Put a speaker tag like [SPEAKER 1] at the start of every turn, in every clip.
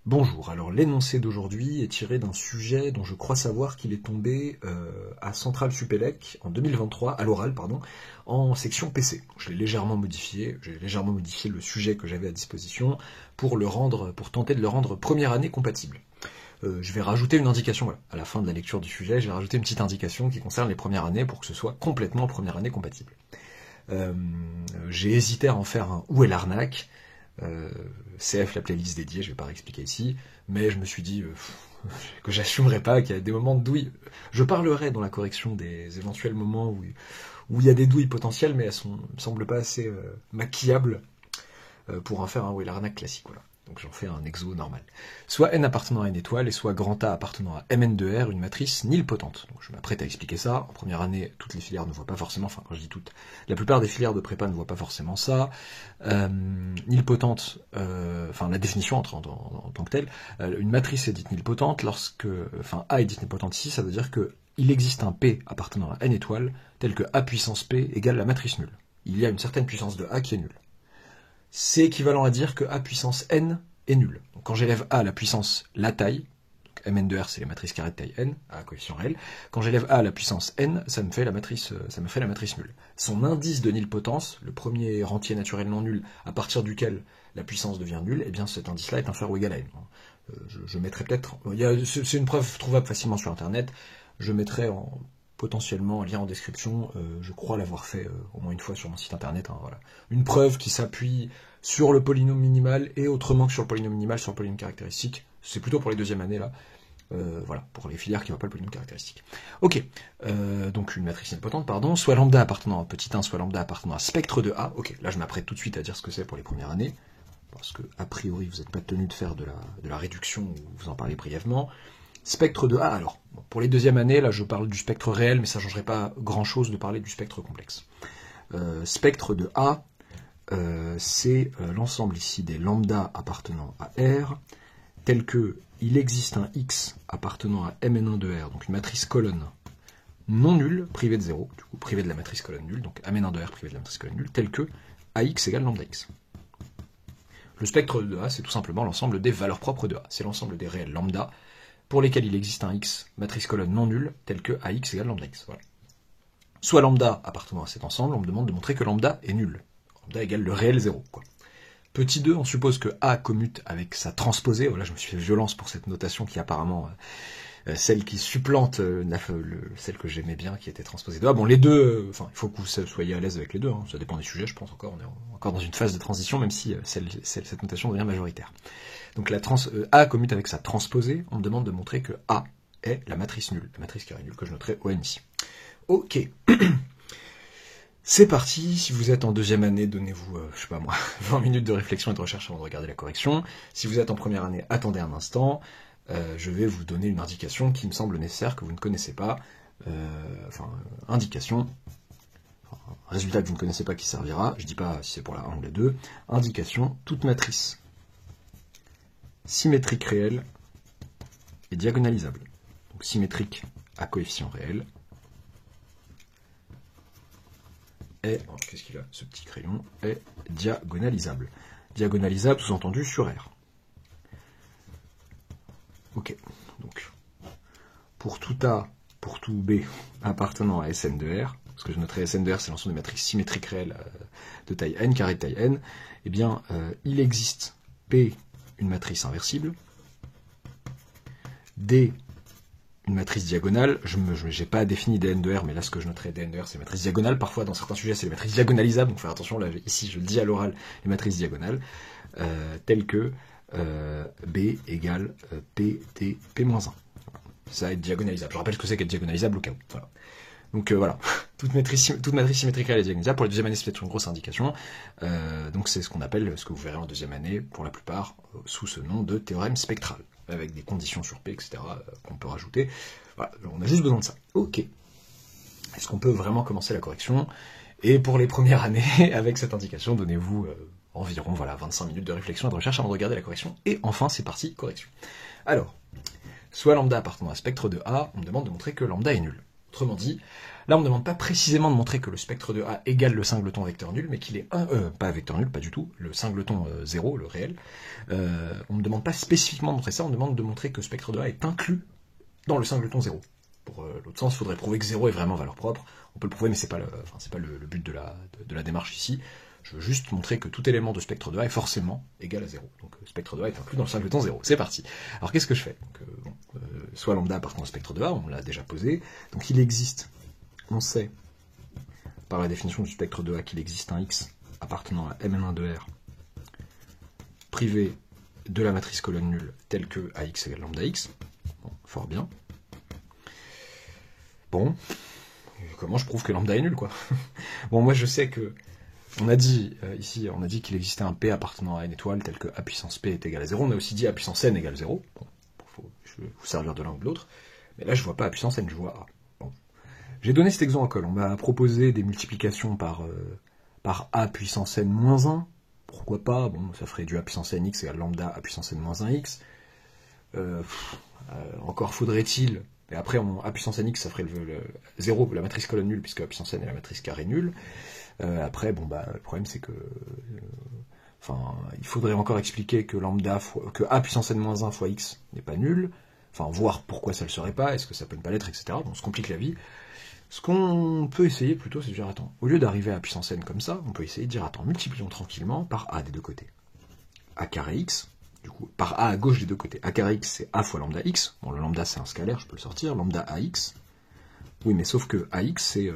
[SPEAKER 1] Bonjour, alors l'énoncé d'aujourd'hui est tiré d'un sujet dont je crois savoir qu'il est tombé à Centrale Supélec en 2023, à l'oral, pardon, en section PC. Je l'ai légèrement modifié, j'ai légèrement modifié le sujet que j'avais à disposition pour tenter de le rendre première année compatible. Je vais rajouter une indication, voilà, à la fin de la lecture du sujet, je vais rajouter une petite indication qui concerne les premières années pour que ce soit complètement première année compatible. J'ai hésité à en faire un Où est l'arnaque ? CF la playlist dédiée, je vais pas réexpliquer ici, mais je me suis dit que j'assumerais pas, qu'il y a des moments de douille. Je parlerai dans la correction des éventuels moments où il y a des douilles potentielles, mais elles me semblent pas assez maquillables pour en faire un Où est l'arnaque classique, voilà. Donc j'en fais un exo normal. Soit n appartenant à n étoile, et soit grand A appartenant à Mn2R, une matrice nilpotente. Donc je m'apprête à expliquer ça. En première année, toutes les filières ne voient pas forcément, enfin quand je dis toutes, la plupart des filières de prépa ne voient pas forcément ça. Nilpotente, enfin la définition en tant que telle, une matrice est dite nilpotente lorsque, enfin A est dite nilpotente ici, ça veut dire que il existe un P appartenant à n étoile, tel que A puissance P égale la matrice nulle. Il y a une certaine puissance de A qui est nulle. C'est équivalent à dire que A puissance n est nul. Donc quand j'élève A à la puissance la taille, donc Mn2R c'est les matrices carrées de taille n, à coefficient réel, quand j'élève A à la puissance n, ça me fait la matrice nulle. Son indice de nilpotence, le premier rentier naturel non nul à partir duquel la puissance devient nulle, eh bien cet indice-là est inférieur ou égal à n. Je mettrai peut-être, c'est une preuve trouvable facilement sur internet, je mettrai potentiellement un lien en description, je crois l'avoir fait au moins une fois sur mon site internet, hein, voilà. Une preuve qui s'appuie sur le polynôme minimal et autrement que sur le polynôme minimal, sur le polynôme caractéristique. C'est plutôt pour les deuxièmes années là, voilà, pour les filières qui n'ont pas le polynôme caractéristique. Ok, donc une matrice nilpotente, pardon, soit lambda appartenant à petit 1, soit lambda appartenant à spectre de A. Ok, là je m'apprête tout de suite à dire ce que c'est pour les premières années, parce que a priori vous n'êtes pas tenu de faire de la réduction, ou vous en parlez brièvement. Spectre de A, alors, pour les deuxièmes années, là je parle du spectre réel, mais ça ne changerait pas grand-chose de parler du spectre complexe. Spectre de A, c'est l'ensemble ici des lambda appartenant à R, tel que il existe un X appartenant à Mn1 de R, donc une matrice colonne non nulle, privée de 0, du coup privée de la matrice colonne nulle, donc Mn1 de R privée de la matrice colonne nulle, tel que AX égale lambda X. Le spectre de A, c'est tout simplement l'ensemble des valeurs propres de A, c'est l'ensemble des réels lambda, pour lesquels il existe un X, matrice colonne non nulle, tel que AX égale lambda X. Voilà. Soit lambda appartenant à cet ensemble, on me demande de montrer que lambda est nul. Lambda égale le réel 0, quoi. Petit 2, on suppose que A commute avec sa transposée. Voilà, je me suis fait violence pour cette notation qui est apparemment celle qui supplante celle que j'aimais bien, qui était transposée de A. Bon, les deux, enfin, il faut que vous soyez à l'aise avec les deux, hein. Ça dépend des sujets, je pense encore. On est encore dans une phase de transition, même si cette notation devient majoritaire. Donc A commute avec sa transposée, on me demande de montrer que A est la matrice nulle, la matrice carrée nulle que je noterai ON ici. Ok. C'est parti, si vous êtes en deuxième année, donnez-vous, je sais pas moi, 20 minutes de réflexion et de recherche avant de regarder la correction. Si vous êtes en première année, attendez un instant, je vais vous donner une indication qui me semble nécessaire, que vous ne connaissez pas, indication, résultat que vous ne connaissez pas qui servira, je dis pas si c'est pour la 1 ou la 2, indication, toute matrice symétrique réelle et diagonalisable. Donc symétrique à coefficient réel. Et, qu'est-ce qu'il a, ce petit crayon, est diagonalisable. Diagonalisable, sous-entendu, sur R. Ok, donc, pour tout A, pour tout B appartenant à Sn de R, parce que je noterai Sn de R, c'est l'ensemble des matrices symétriques réelles de taille n, carré de taille n, eh bien, il existe P, une matrice inversible, D, une matrice diagonale, je n'ai pas défini dn de R, mais là ce que je noterai dn de R c'est matrice diagonale, parfois dans certains sujets c'est les matrices diagonalisables, donc faire attention, là ici je le dis à l'oral, les matrices diagonales, telles que B égale P T P-1. Ça va être diagonalisable, je rappelle ce que c'est qu'être diagonalisable au cas où. Voilà. Donc voilà, toute matrice symétrique réelle est diagonalisable, pour la deuxième année c'est peut-être une grosse indication, donc c'est ce qu'on appelle, ce que vous verrez en deuxième année, pour la plupart, sous ce nom de théorème spectral, avec des conditions sur P, etc., qu'on peut rajouter. Voilà, on a juste besoin de ça. Ok. Est-ce qu'on peut vraiment commencer la correction? Et pour les premières années, avec cette indication, donnez-vous environ 25 minutes de réflexion et de recherche avant de regarder la correction. Et enfin, c'est parti, correction. Alors, soit lambda appartenant à spectre de A, on me demande de montrer que lambda est nul. Autrement dit, là on ne demande pas précisément de montrer que le spectre de A égale le singleton vecteur nul, mais qu'il est pas vecteur nul, pas du tout, le singleton 0, le réel. On ne demande pas spécifiquement de montrer ça, on demande de montrer que le spectre de A est inclus dans le singleton 0. Pour l'autre sens, il faudrait prouver que 0 est vraiment valeur propre. On peut le prouver, mais c'est pas le but de la démarche ici. Je veux juste montrer que tout élément de spectre de A est forcément égal à 0. Donc le spectre de A est inclus dans le singleton 0. C'est parti. Alors qu'est-ce que je fais? Soit lambda appartenant au spectre de A, on l'a déjà posé. Donc il existe, on sait, par la définition du spectre de A, qu'il existe un X appartenant à Mn1 de R, privé de la matrice colonne nulle, telle que AX égale lambda X. Bon, fort bien. Bon, comment je prouve que lambda est nul, quoi? Bon, moi je sais que on a dit ici, on a dit qu'il existait un P appartenant à n étoile tel que A puissance P est égal à 0. On a aussi dit A puissance N égale 0. Bon, je vais vous servir de l'un ou de l'autre. Mais là, je vois pas A puissance N, je vois A. Bon. J'ai donné cet exemple en colle. On m'a proposé des multiplications par A puissance N moins 1. Pourquoi pas? Bon, ça ferait du A puissance N X égale lambda A puissance N moins 1 X. Encore faudrait-il... Et après, A puissance Nx, ça ferait le 0, la matrice colonne nulle, puisque A puissance N est la matrice carré nulle. Après, bon, bah, le problème, c'est que... il faudrait encore expliquer que que A puissance N moins 1 fois X n'est pas nul. Enfin, voir pourquoi ça le serait pas, est-ce que ça peut ne pas l'être, etc. Bon, on se complique la vie. Ce qu'on peut essayer plutôt, c'est de dire, attends, au lieu d'arriver à A puissance N comme ça, on peut essayer de dire, attends, multiplions tranquillement par A des deux côtés. A carré X, du coup, par A à gauche des deux côtés. A carré X, c'est A fois lambda X. Bon, le lambda, c'est un scalaire, je peux le sortir. Lambda AX. Oui, mais sauf que AX, c'est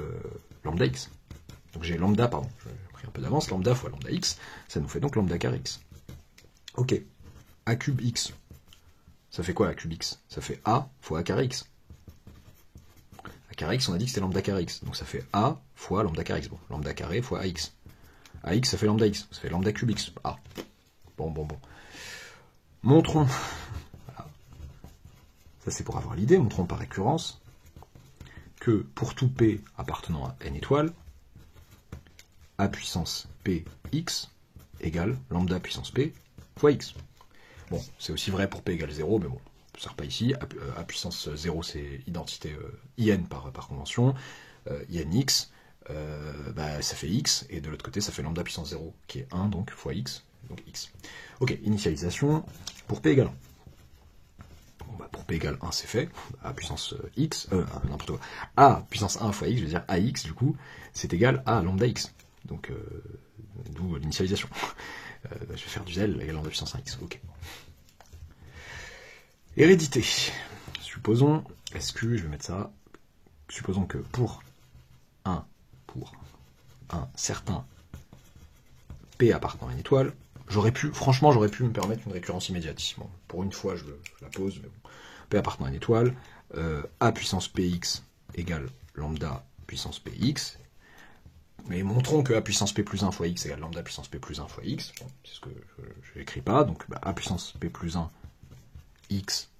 [SPEAKER 1] lambda X. Donc j'ai lambda, pardon, j'ai pris un peu d'avance, lambda fois lambda X, ça nous fait donc lambda carré X. Ok. A cube X. Ça fait quoi A cube X? Ça fait A fois A carré X. A carré X, on a dit que c'était lambda carré X. Donc ça fait A fois lambda carré X. Bon, lambda carré fois AX. AX, ça fait lambda X. Ça fait lambda cube X. Ah. Bon. Montrons, voilà. Ça c'est pour avoir l'idée, montrons par récurrence que pour tout P appartenant à n étoiles, A puissance P X égale lambda puissance P fois X. Bon, c'est aussi vrai pour P égale 0, mais bon, ça ne sert pas ici. A puissance 0, c'est identité IN par convention. INX, ça fait X, et de l'autre côté, ça fait lambda puissance 0, qui est 1, donc fois X. Donc X. Ok, initialisation pour P égale 1. Bon, pour P égale 1, c'est fait. A puissance X, n'importe quoi. A puissance 1 fois X, je veux dire AX, du coup, c'est égal à lambda X. Donc, d'où l'initialisation. Je vais faire du zèle égale lambda puissance 1X. Ok. Hérédité. Supposons, je vais mettre ça, supposons que pour un certain P appartenant à une étoile, franchement, j'aurais pu me permettre une récurrence immédiate. Bon, pour une fois, je la pose, mais bon. P appartenant à une étoile, A puissance Px égale lambda puissance Px. Mais montrons que A puissance P plus 1 fois X égale lambda puissance P plus 1 fois X. Bon, c'est ce que je n'écris pas. Donc, A puissance P plus 1 X,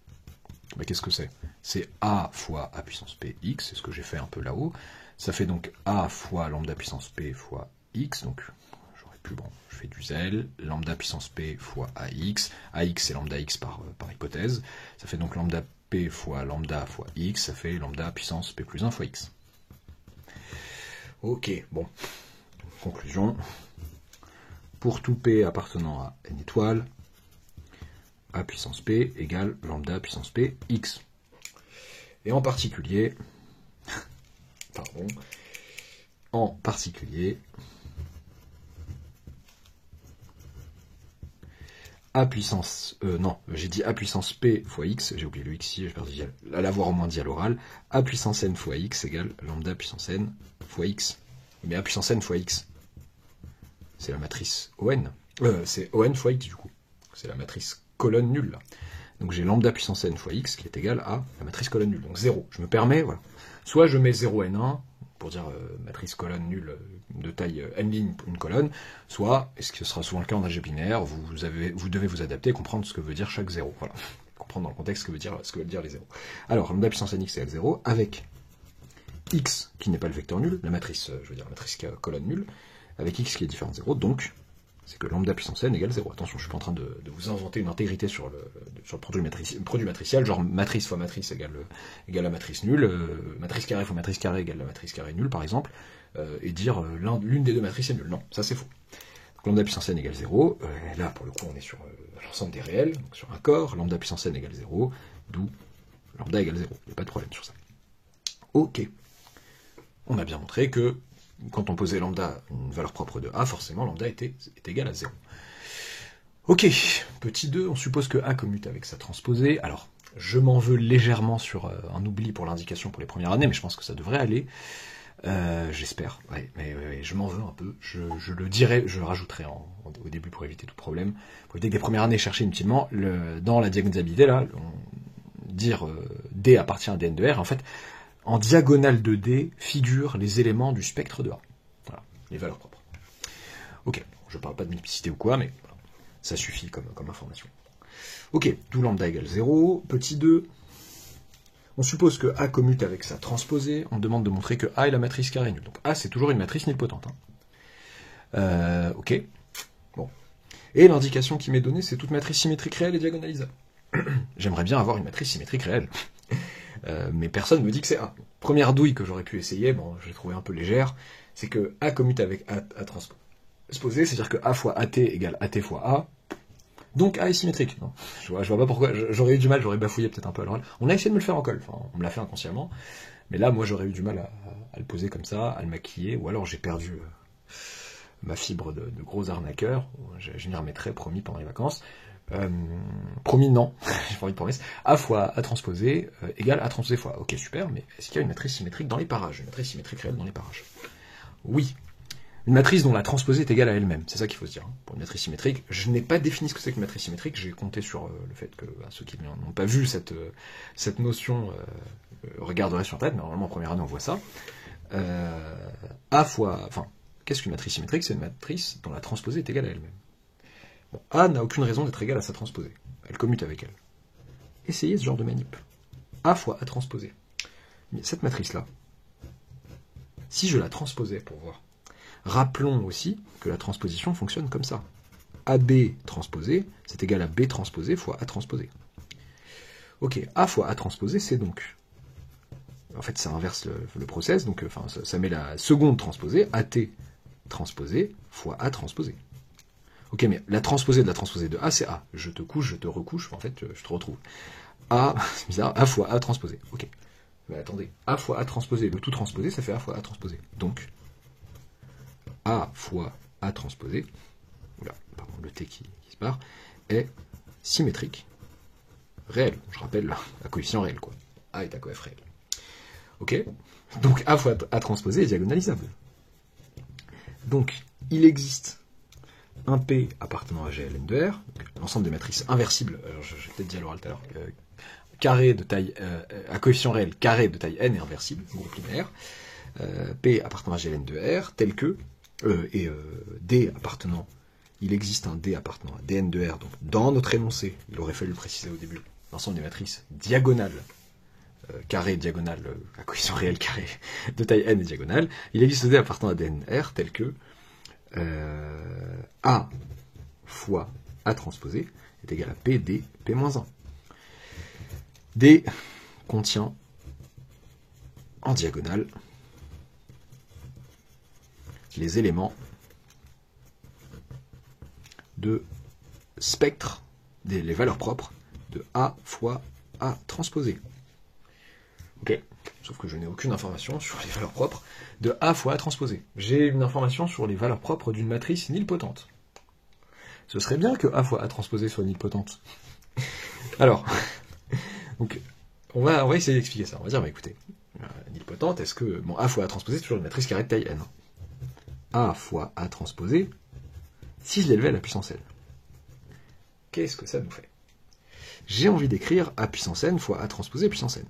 [SPEAKER 1] qu'est-ce que c'est? C'est A fois A puissance P X, c'est ce que j'ai fait un peu là-haut. Ça fait donc A fois lambda puissance P fois X, donc... Bon, je fais du zèle, lambda puissance P fois AX, AX c'est lambda X par hypothèse, ça fait donc lambda P fois lambda fois X, ça fait lambda puissance P plus 1 fois X. Ok, bon, conclusion, pour tout P appartenant à n étoile, A puissance P égale lambda puissance P X. Et en particulier, A puissance, j'ai dit A puissance P fois X, j'ai oublié le X ici, j'ai perdu à l'avoir au moins dit à l'oral, A puissance N fois X égale lambda puissance N fois X. Mais A puissance N fois X, c'est la matrice ON, c'est ON fois X du coup, c'est la matrice colonne nulle là. Donc j'ai lambda puissance N fois X qui est égal à la matrice colonne nulle, donc 0. Je me permets, voilà, soit je mets 0 N1, pour dire matrice colonne nulle de taille n ligne pour une colonne, soit, et ce qui sera souvent le cas en algèbre binaire, vous devez vous adapter et comprendre ce que veut dire chaque 0. Voilà. Comprendre dans le contexte ce que veulent dire les 0. Alors, lambda puissance nx égale 0, avec x qui n'est pas le vecteur nul, la matrice, la matrice colonne nulle, avec x qui est différent de 0, donc c'est que lambda puissance n égale 0. Attention, je suis pas en train de vous inventer une intégrité sur le produit matriciel, genre matrice fois matrice égale la matrice nulle, matrice carrée fois matrice carrée égale la matrice carrée nulle, par exemple, et dire l'une des deux matrices est nulle. Non, ça c'est faux. Donc, lambda puissance n égale 0, et là pour le coup on est sur l'ensemble des réels, donc sur un corps, lambda puissance n égale 0, d'où lambda égale 0. Il n'y a pas de problème sur ça. Ok. On a bien montré que quand on posait lambda une valeur propre de A, forcément lambda est égal à 0. Ok, petit 2, on suppose que A commute avec sa transposée. Alors, je m'en veux légèrement sur un oubli pour l'indication pour les premières années, mais je pense que ça devrait aller. J'espère, ouais, mais je m'en veux un peu. Je le dirai, je le rajouterai au début pour éviter tout problème. Pour éviter que des premières années chercher inutilement, dans la diagonalisabilité, là, dire D appartient à Dn de R, en fait, en diagonale de D figurent les éléments du spectre de A. Voilà, les valeurs propres. Ok, je parle pas de multiplicité ou quoi, mais voilà, ça suffit comme information. Ok, d'où lambda égale 0. Petit 2, on suppose que A commute avec sa transposée, on demande de montrer que A est la matrice carrée nulle. Donc A, c'est toujours une matrice nilpotente. Ok, bon. Et l'indication qui m'est donnée, c'est toute matrice symétrique réelle et diagonalisable. J'aimerais bien avoir une matrice symétrique réelle. Mais personne me dit que c'est A. Première douille que j'aurais pu essayer, bon, je l'ai trouvé un peu légère, c'est que A commute avec A transposé, c'est-à-dire que A fois AT égale AT fois A, donc A est symétrique. Non, je vois pas pourquoi, j'aurais eu du mal, j'aurais bafouillé peut-être un peu à l'oral. On a essayé de me le faire en colle, enfin, on me l'a fait inconsciemment, mais là, moi, j'aurais eu du mal à le poser comme ça, à le maquiller, ou alors j'ai perdu ma fibre de gros arnaqueur, je m'y remettrai, promis, pendant les vacances. Promis, non, j'ai pas envie de promesse. A fois A transposé égale A transposé fois A. Ok, super, mais est-ce qu'il y a une matrice symétrique dans les parages? Une matrice symétrique réelle dans les parages? Oui. Une matrice dont la transposée est égale à elle-même, c'est ça qu'il faut se dire. Hein. Pour une matrice symétrique, je n'ai pas défini ce que c'est qu'une matrice symétrique, j'ai compté sur le fait que ceux qui n'ont pas vu cette notion regarderaient sur Internet, mais normalement en première année on voit ça. A fois... Enfin, qu'est-ce qu'une matrice symétrique? C'est une matrice dont la transposée est égale à elle-même. Bon, A n'a aucune raison d'être égale à sa transposée. Elle commute avec elle. Essayez ce genre de manip. A fois A transposé. Mais cette matrice-là, si je la transposais pour voir, rappelons aussi que la transposition fonctionne comme ça. AB transposé, c'est égal à B transposé fois A transposé. Ok, A fois A transposé, c'est donc... En fait, ça inverse le process, donc enfin, ça met la seconde transposée, AT transposé fois A transposé. Ok, mais la transposée de la transposée de A, c'est A. Je te couche, je te recouche, en fait, je te retrouve. A, c'est bizarre, A fois A transposé. Ok. Mais attendez, A fois A transposé, le tout transposé, ça fait A fois A transposé. Donc, A fois A transposé, oula, pardon, le T qui se barre, est symétrique, réel. Je rappelle, la coefficient réel, quoi. A est un coef réel. Ok. Donc, A fois A transposé est diagonalisable. Donc, il existe un P appartenant à GLN de R, l'ensemble des matrices inversibles, alors j'ai peut-être dit à l'oral tout à l'heure, carré de taille, à coefficient réel carré de taille n est inversible, groupe linéaire, P appartenant à GLN de R, tel que, D appartenant, il existe un D appartenant à Dn de R, donc dans notre énoncé, il aurait fallu le préciser au début, l'ensemble des matrices diagonales, carré, diagonale, à coefficient réel carré de taille n et diagonale, il existe D appartenant à DnR, tel que A fois A transposé est égal à P D P-1. D contient en diagonale les éléments de spectre, les valeurs propres de A fois A transposé. Ok, sauf que je n'ai aucune information sur les valeurs propres de A fois A transposé. J'ai une information sur les valeurs propres d'une matrice nilpotente. Ce serait bien que A fois A transposé soit nilpotente. Alors, donc, on va essayer d'expliquer ça. On va dire, bah, écoutez, nilpotente, est-ce que... Bon, A fois A transposé, c'est toujours une matrice carrée de taille n. A fois A transposé, si je l'élevais à la puissance n. Qu'est-ce que ça nous fait? J'ai envie d'écrire A puissance n fois A transposé puissance n.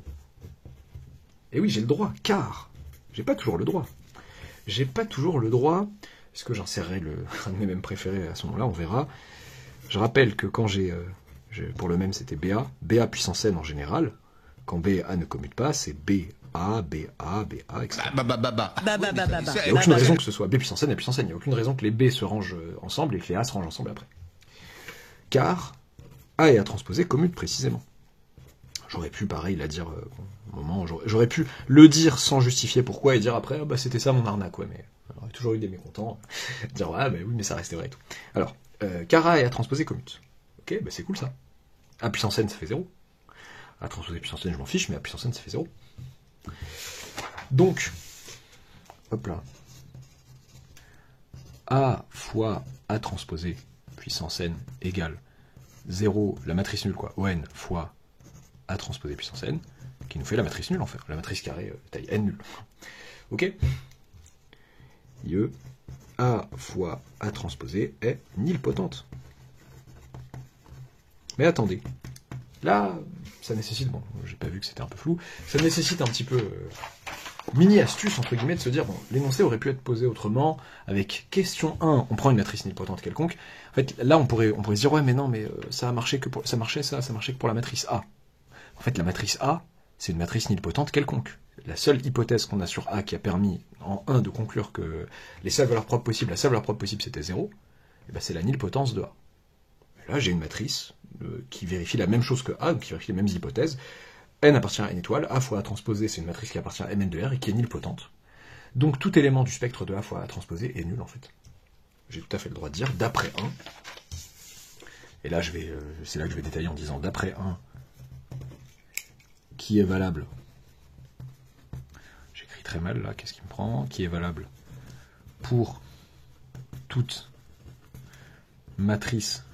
[SPEAKER 1] Et oui, j'ai le droit, car j'ai pas toujours le droit. J'ai pas toujours le droit, est-ce que j'insérerai un de mes mèmes préférés à ce moment-là, on verra. Je rappelle que quand pour le même c'était BA puissance n en général, quand BA ne commute pas, c'est B A, B, A, B, A, etc.
[SPEAKER 2] Il
[SPEAKER 1] Il n'y a aucune raison que ce soit B puissance n et puissance n. Il n'y a aucune raison que les B se rangent ensemble et que les A se rangent ensemble après. Car A et A transposé commutent précisément. J'aurais pu, pareil, la dire au moment, j'aurais pu le dire sans justifier pourquoi et dire après, ah, bah, c'était ça mon arnaque, ouais, mais j'aurais toujours eu des mécontents. Dire, ah, bah oui, mais ça restait vrai et tout. Alors, car A et A transposé commutent. Ok, bah c'est cool ça. A puissance n, ça fait 0. A transposé puissance n, je m'en fiche, mais A puissance n, ça fait 0. Donc, hop là. A fois A transposé puissance n égale 0, la matrice nulle, quoi, ON fois A transposé puissance n, qui nous fait la matrice nulle, en fait. La matrice carrée taille n nulle. Ok. A fois A transposé est nilpotente. Mais attendez. Là, ça nécessite, bon, j'ai pas vu que c'était un peu flou, ça nécessite un petit peu mini astuce, entre guillemets, de se dire, bon, l'énoncé aurait pu être posé autrement, avec question 1, on prend une matrice nilpotente quelconque. En fait, là, on pourrait se dire, ouais, mais non, mais ça a marché que pour, ça marchait que pour la matrice A. En fait, la matrice A, c'est une matrice nilpotente quelconque. La seule hypothèse qu'on a sur A qui a permis, en 1, de conclure que les seules valeurs propres possibles, la seule valeur propre possible, c'était 0, et ben c'est la nilpotence de A. Et là, j'ai une matrice qui vérifie la même chose que A, donc qui vérifie les mêmes hypothèses. N appartient à N étoile, A fois A transposé, c'est une matrice qui appartient à Mn de R et qui est nilpotente. Donc tout élément du spectre de A fois A transposé est nul, en fait. J'ai tout à fait le droit de dire, d'après 1, et là, c'est là que je vais détailler en disant, d'après 1, qui est valable, j'écris très mal là, qu'est-ce qui me prend, qui est valable pour toute matrice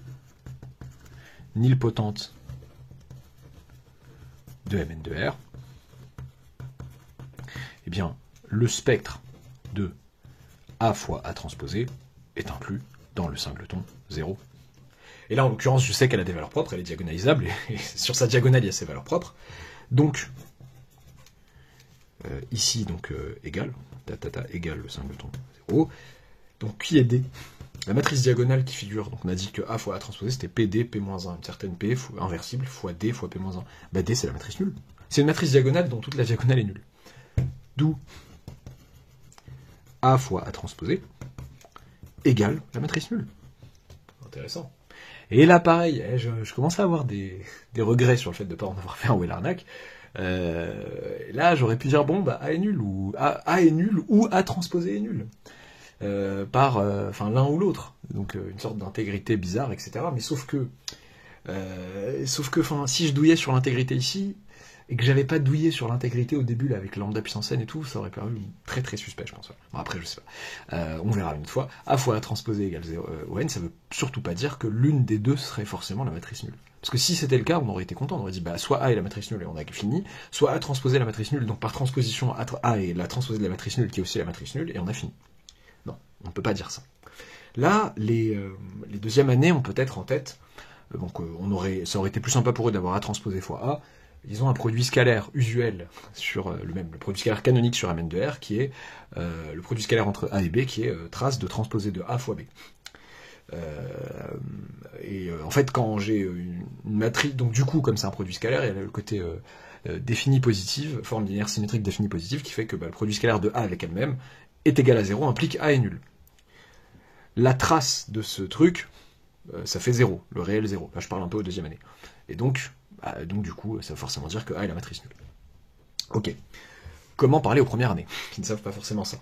[SPEAKER 1] nilpotente de Mn de R, eh bien, le spectre de A fois A transposé est inclus dans le singleton 0. Et là, en l'occurrence, je sais qu'elle a des valeurs propres, elle est diagonalisable, et sur sa diagonale, il y a ses valeurs propres. Donc, ici, donc, égale, égale le singleton 0. Donc, qui est D? La matrice diagonale qui figure, donc on a dit que A fois A transposé, c'était PD, P-1, une certaine P, inversible, fois D, fois P-1. Bah D, c'est la matrice nulle. C'est une matrice diagonale dont toute la diagonale est nulle. D'où A fois A transposé égale la matrice nulle. Intéressant. Et là, pareil, je commence à avoir des regrets sur le fait de ne pas en avoir fait un Well-Arnac. Là, j'aurais pu dire, bon, bah A est nul, ou A est nul, ou A transposé est nul. Par l'un ou l'autre, donc une sorte d'intégrité bizarre, etc. Mais sauf que si je douillais sur l'intégrité ici et que j'avais pas douillé sur l'intégrité au début là avec lambda puissance n et tout, ça aurait paru très très suspect, je pense. Bon, après je sais pas, on verra une autre fois. A fois A transposé égale 0 ON, ça veut surtout pas dire que l'une des deux serait forcément la matrice nulle. Parce que si c'était le cas, on aurait été content, on aurait dit bah soit A est la matrice nulle et on a fini, soit A transposé la matrice nulle, donc par transposition A est la transposée de la matrice nulle qui est aussi la matrice nulle et on a fini. Non, on ne peut pas dire ça. Là, les deuxièmes années ont peut-être en tête, donc ça aurait été plus sympa pour eux d'avoir A transposé fois A. Ils ont un produit scalaire usuel sur le produit scalaire canonique sur Mn de R, qui est le produit scalaire entre A et B, qui est trace de transposé de A fois B. En fait, quand j'ai une matrice, donc du coup, comme c'est un produit scalaire, il y a le côté défini positive, forme linéaire symétrique définie positive, qui fait que le produit scalaire de A avec elle-même est égal à 0, implique A est nul. La trace de ce truc, ça fait 0, le réel 0. Là, je parle un peu aux deuxième année. Et donc du coup, ça veut forcément dire que A est la matrice nulle. Ok. Comment parler aux premières années, qui ne savent pas forcément ça?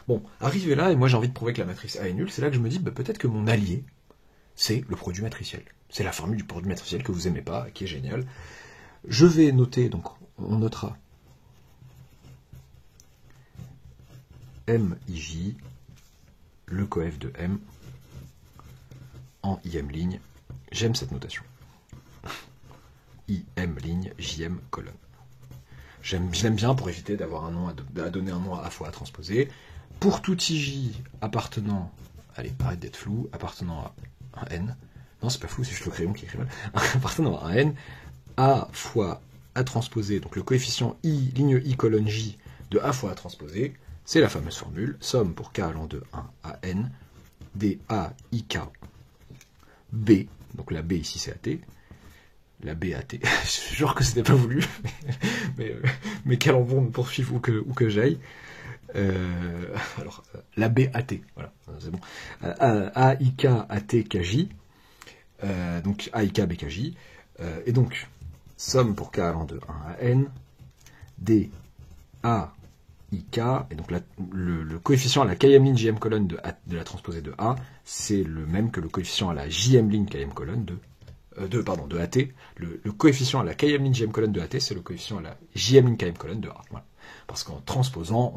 [SPEAKER 1] Bon, arrivé là, et moi j'ai envie de prouver que la matrice A est nulle, c'est là que je me dis, peut-être que mon allié, c'est le produit matriciel. C'est la formule du produit matriciel que vous aimez pas, qui est géniale. Je vais noter, donc on notera MIJ, le coef de M, en IM ligne. J'aime cette notation. IM ligne, JM colonne. J'aime bien pour éviter d'avoir un nom à donner un nom à A fois A transposé. Pour tout IJ appartenant, allez, arrête d'être flou, appartenant à un N. Non, c'est pas flou, c'est juste le crayon qui écrit mal. Appartenant à un N, A fois A transposé, donc le coefficient I, ligne I colonne J de A fois A transposé, c'est la fameuse formule, somme pour K allant de 1 à N, d A, I, K, B, donc la B ici c'est AT, la BAT. Je suis sûr que c'était pas voulu, mais quel embon me poursuive où que j'aille. Alors, la BAT, voilà, c'est bon. AIK, AT, KJ. Donc, AIK, BKJ. Et donc, somme pour K allant de 1 à N, D, A, IK, et donc le coefficient à la km ligne JM colonne de la transposée de A, c'est le même que le coefficient à la JM ligne KM colonne de AT. Le coefficient à la km ligne JM colonne de AT, c'est le coefficient à la JM ligne KM colonne de A. Voilà. Parce qu'en transposant,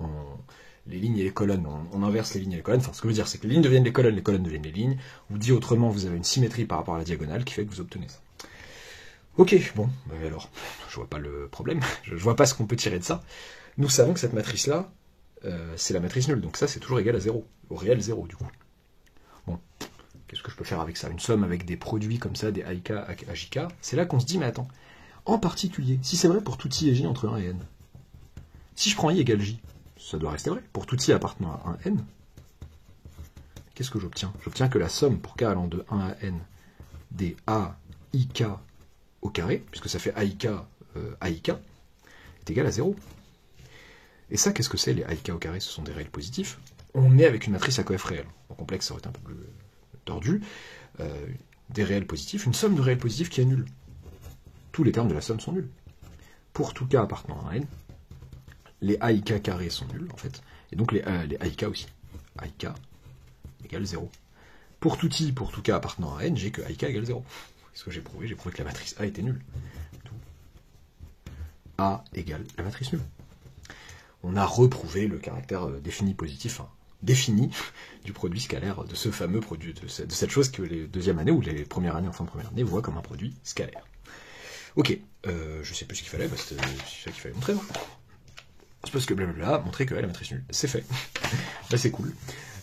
[SPEAKER 1] les lignes et les colonnes, on inverse les lignes et les colonnes. Enfin, ce que je veux dire, c'est que les lignes deviennent les colonnes deviennent les lignes. Ou dit autrement, vous avez une symétrie par rapport à la diagonale qui fait que vous obtenez ça. Ok, bon, alors, je vois pas le problème. Je vois pas ce qu'on peut tirer de ça. Nous savons que cette matrice-là, c'est la matrice nulle. Donc ça, c'est toujours égal à 0. Au réel 0, du coup. Bon, qu'est-ce que je peux faire avec ça? Une somme avec des produits comme ça, des AIK, AJK. C'est là qu'on se dit, mais attends. En particulier, si c'est vrai pour tout I et J entre 1 et N, si je prends I égale J, ça doit rester vrai. Pour tout I appartenant à 1 N, qu'est-ce que j'obtiens? J'obtiens que la somme pour K allant de 1 à N des AIK au carré, puisque ça fait AIK, AIK, est égal à 0. Et ça, qu'est-ce que c'est, les AIK au carré? Ce sont des réels positifs. On est avec une matrice à coef réel. En complexe, ça aurait été un peu plus tordu. Des réels positifs, une somme de réels positifs qui est nulle. Tous les termes de la somme sont nuls. Pour tout K appartenant à N, les AIK carrés sont nuls, en fait. Et donc les AIK aussi. AIK égale 0. Pour tout I, pour tout K appartenant à N, j'ai que AIK égale 0. Qu'est-ce que j'ai prouvé? J'ai prouvé que la matrice A était nulle. A égale la matrice nulle. On a reprouvé le caractère défini positif, défini du produit scalaire, de ce fameux produit, de cette chose que les deuxième année ou les premières années en fin de première année voient comme un produit scalaire. Ok, je sais plus ce qu'il fallait, c'est ça qu'il fallait montrer, non? C'est parce que blablabla, montrer que la matrice nulle, c'est fait. Là c'est cool.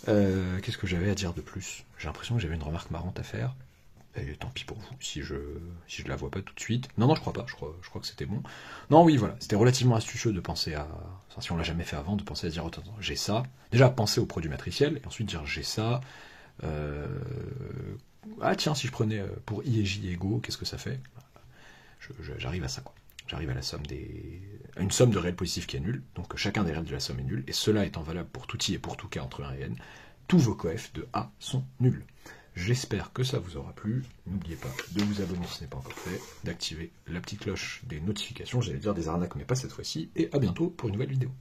[SPEAKER 1] Qu'est-ce que j'avais à dire de plus? J'ai l'impression que j'avais une remarque marrante à faire. Et tant pis pour vous, si je la vois pas tout de suite. Non, je crois pas, je crois que c'était bon. Non, oui, voilà, c'était relativement astucieux de penser à... Enfin, si on l'a jamais fait avant, de penser à dire, attends, j'ai ça. Déjà, penser au produit matriciel, et ensuite dire, j'ai ça. Ah tiens, si je prenais pour I et J égaux, qu'est-ce que ça fait? J'arrive à ça, quoi. J'arrive à la somme à une somme de réels positifs qui est nulle, donc chacun des réels de la somme est nul, et cela étant valable pour tout I et pour tout K entre 1 et N, tous vos coefs de A sont nuls. J'espère que ça vous aura plu. N'oubliez pas de vous abonner si ce n'est pas encore fait, d'activer la petite cloche des notifications, j'allais dire des arnaques, mais pas cette fois-ci, et à bientôt pour une nouvelle vidéo.